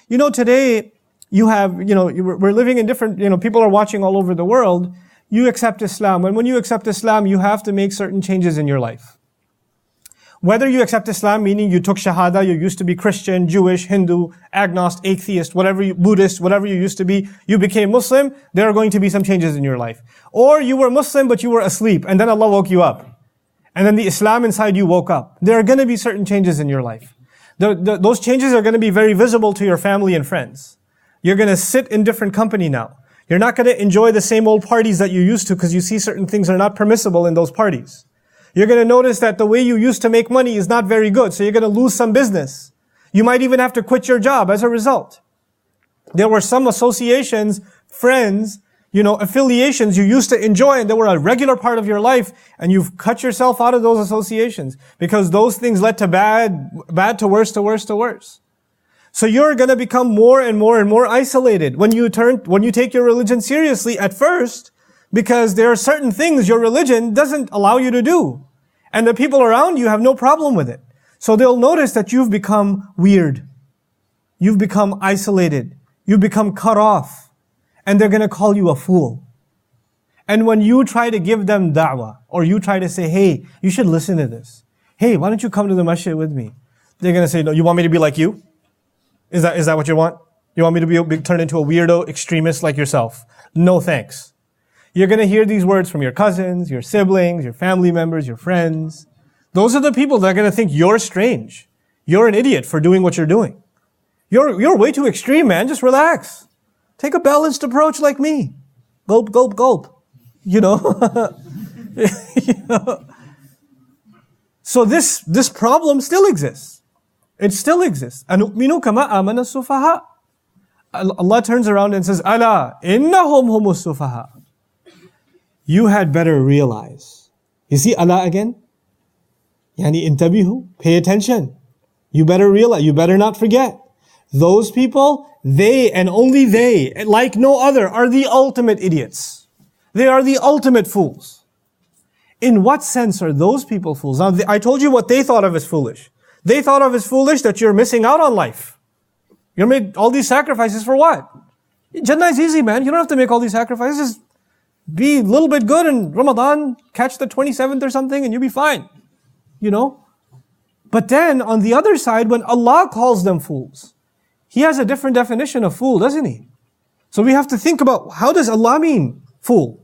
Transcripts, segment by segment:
Today, we're living in different, people are watching all over the world. You accept Islam. And when you accept Islam, you have to make certain changes in your life. Whether you accept Islam, meaning you took Shahada, you used to be Christian, Jewish, Hindu, agnostic, atheist, Buddhist, whatever you used to be, you became Muslim, there are going to be some changes in your life. Or you were Muslim, but you were asleep, and then Allah woke you up. And then the Islam inside you woke up. There are going to be certain changes in your life. Those changes are going to be very visible to your family and friends. You're going to sit in different company now. You're not going to enjoy the same old parties that you used to because you see certain things are not permissible in those parties. You're going to notice that the way you used to make money is not very good, so you're going to lose some business. You might even have to quit your job as a result. There were some associations, friends, affiliations you used to enjoy and they were a regular part of your life, and you've cut yourself out of those associations because those things led to bad to worse to worse to worse. So you're going to become more and more and more isolated when you take your religion seriously at first, because there are certain things your religion doesn't allow you to do. And the people around you have no problem with it. So they'll notice that you've become weird. You've become isolated. You've become cut off. And they're going to call you a fool. And when you try to give them da'wah, or you try to say, hey, you should listen to this. Hey, why don't you come to the masjid with me? They're going to say, no, you want me to be like you? Is that what you want? You want me to be turned into a weirdo extremist like yourself? No thanks. You're going to hear these words from your cousins, your siblings, your family members, your friends. Those are the people that are going to think you're strange. You're an idiot for doing what you're doing. You're way too extreme, man. Just relax. Take a balanced approach like me. Gulp, gulp, gulp. So this problem still exists. It still exists. أَنُؤْمِنُ كَمَا آمَنَ السُّفَهَاءُ. Allah turns around and says, أَلَا إِنَّهُمْ هُمُ السُّفَهَاءُ. You had better realize. You see Allah again? Yani intabihu, pay attention. You better realize, you better not forget. Those people, they and only they, like no other, are the ultimate idiots. They are the ultimate fools. In what sense are those people fools? Now, I told you what they thought of as foolish. They thought of as foolish that you're missing out on life. You made all these sacrifices for what? Jannah is easy, man. You don't have to make all these sacrifices. Be a little bit good in Ramadan, catch the 27th or something, and you'll be fine. But then, on the other side, when Allah calls them fools, He has a different definition of fool, doesn't He? So we have to think about, how does Allah mean fool?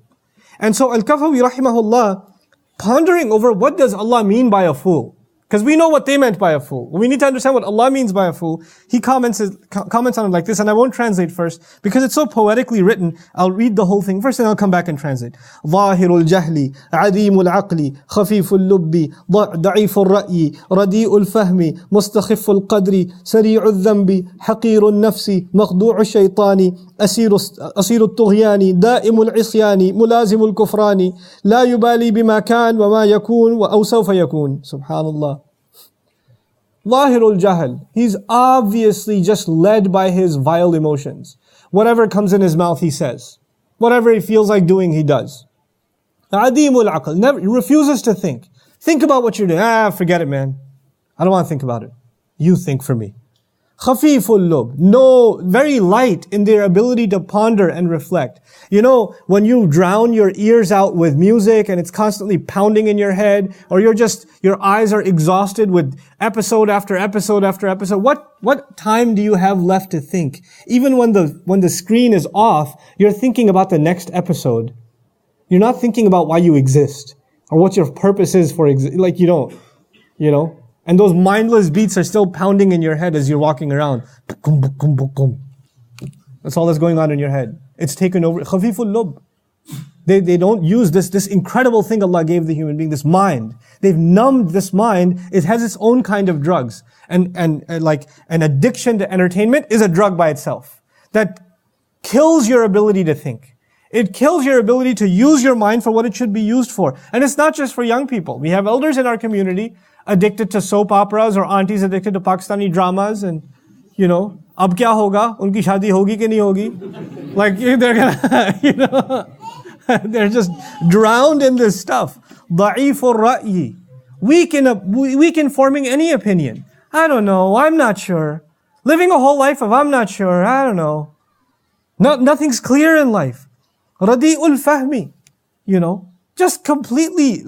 And so Al-Kafawi rahimahullah, pondering over what does Allah mean by a fool? Because we know what they meant by a fool. We need to understand what Allah means by a fool. He comments on it like this, and I won't translate first, because it's so poetically written. I'll read the whole thing first, and I'll come back and translate. ظاهر الجهل عديم العقل خفيف اللب ضعيف الرأي رديء الفهم مستخف القدر سريع الذنب حقير النفس مخدوع الشيطان أسير الطغيان دائم العصيان ملازم الكفران لا يبالي بما كان وما يكون أو سوف يكون. Subhanallah. Lahirul Jahl. He's obviously just led by his vile emotions. Whatever comes in his mouth, he says. Whatever he feels like doing, he does. Adimul Aql. He refuses to think. Think about what you're doing. Forget it, man. I don't want to think about it. You think for me. Khafiful lub. No, very light in their ability to ponder and reflect. When you drown your ears out with music and it's constantly pounding in your head, or your eyes are exhausted with episode after episode after episode, what time do you have left to think? Even when the screen is off, you're thinking about the next episode. You're not thinking about why you exist, or what your purpose is for like you don't, And those mindless beats are still pounding in your head as you're walking around. That's all that's going on in your head. It's taken over. Khafiful lub. They don't use this incredible thing Allah gave the human being, this mind. They've numbed this mind. It has its own kind of drugs. And like an addiction to entertainment is a drug by itself. That kills your ability to think. It kills your ability to use your mind for what it should be used for. And it's not just for young people. We have elders in our community addicted to soap operas, or aunties addicted to Pakistani dramas, and ab kya hoga? Unki shadi hogi ki nahi hogi? Like they're gonna, they're just drowned in this stuff. Da'ifur ra'yi. Weak in forming any opinion. I don't know. I'm not sure. Living a whole life of I'm not sure, I don't know. Nothing's clear in life. Radi'ul fahmi, just completely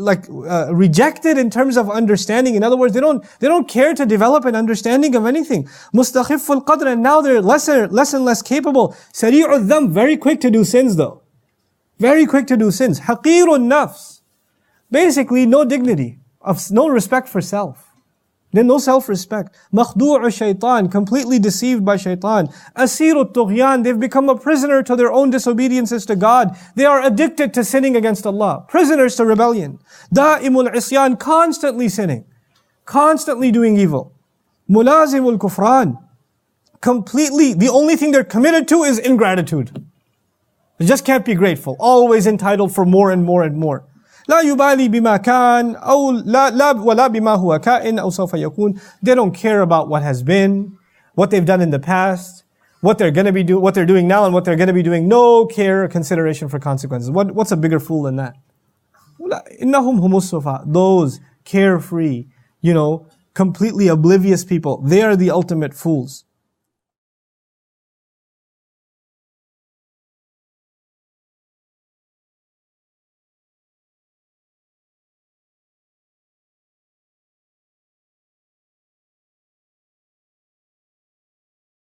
rejected in terms of understanding. In other words, they don't care to develop an understanding of anything. Mustakhiful qadr, and now they're less and less capable. Sari'ul dhanb, very quick to do sins though. Very quick to do sins. Haqirun nafs. Basically, no dignity, no respect for self. Then no self-respect. Makhdu'u shaitan, completely deceived by shaitan. Asiru tughyan, they've become a prisoner to their own disobediences to God. They are addicted to sinning against Allah. Prisoners to rebellion. Da'imul isyan, constantly sinning. Constantly doing evil. Mulazimul kufran. Completely, the only thing they're committed to is ingratitude. They just can't be grateful. Always entitled for more and more and more. لا يبالي بما كان أو لا ولا بما هو كائن أو سوف يكون. They don't care about what has been, what they've done in the past, what they're doing now, and what they're going to be doing. No care or consideration for consequences. What's a bigger fool than that? إنهم هم السفهاء. Those carefree, completely oblivious people, they are the ultimate fools.